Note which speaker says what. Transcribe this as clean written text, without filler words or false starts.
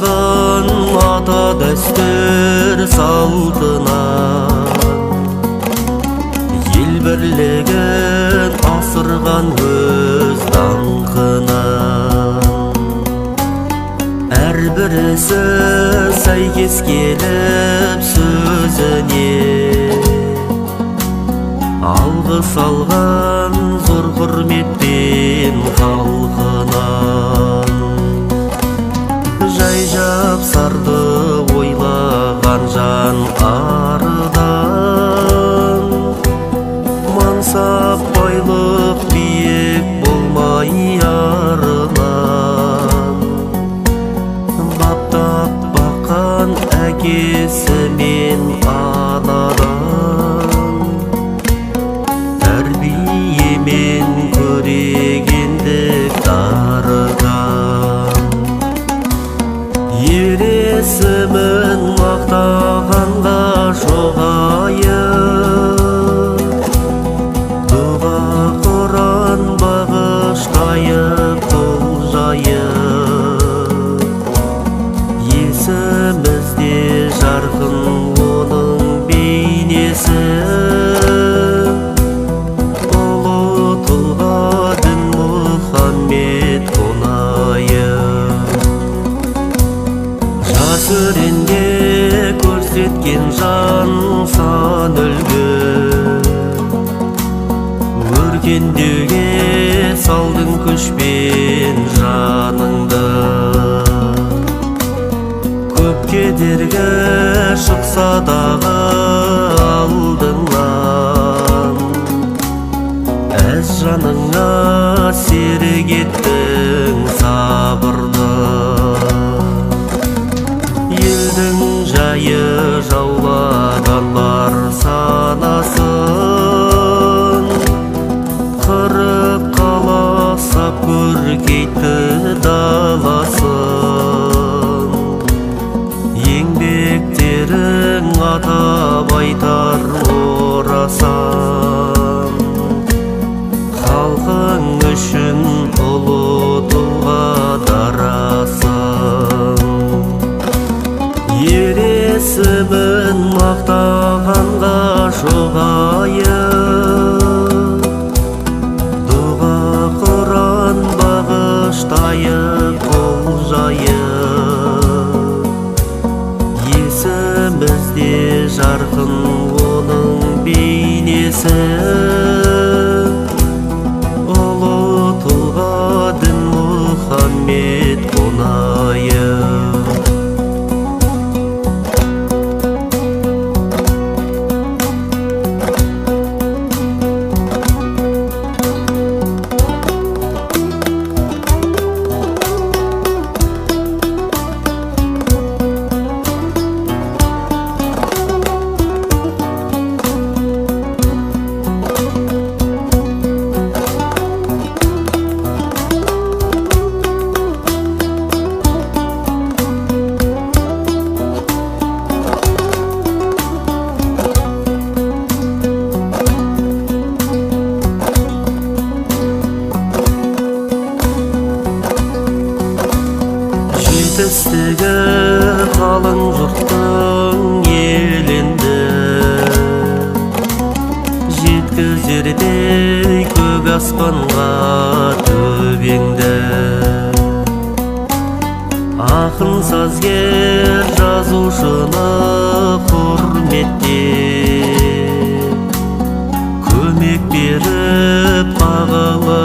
Speaker 1: қалдырған ата дәстүр салтынан, ел бірлігін асырған өз даңқынан. Әрбірісі сәйкес келіп сөзіне, алғыс алған зор құрметпен халқынан. Жай жапсарды ойлаған жан арыдан, мансап байлық биік болмай арынан. Баптап баққан әкесі мен анадан, тәрбиемен көрегендік дарыған. Ер есімін мақтағанға жоғайып, дұға Құран бағыштайық бұл жайып. Есімізде жарқын оның бейнесі, ұлы тұлға Дінмұхаммед қонаев. Жас өренге көрсеткен жан сан үлгі, өркендеуге салдың күшпен жаныңды. Көп кедергі шықса дағы алдыңнан, әз жаныңа серік еттің сабырды. Елдің жайы жаулағандар санасын, қырып қаласап көркейтті даласын. Еңбектерің атап айтар орасан, халқың үшін ұлы тұлға дарасың. Ер есімін мақтағанға жоғайып, дұға Құран бағыштайық қол жайып. Есімізде жарқын оның бейнесі, ұлы тұлға Дінмұхаммед қонаев. Жетістігі қалың жұрттың елінді, жеткізердей көк аспанға төбеңді. Ақын сазгер жазушыны құрметтеп, көмек беріп бағалы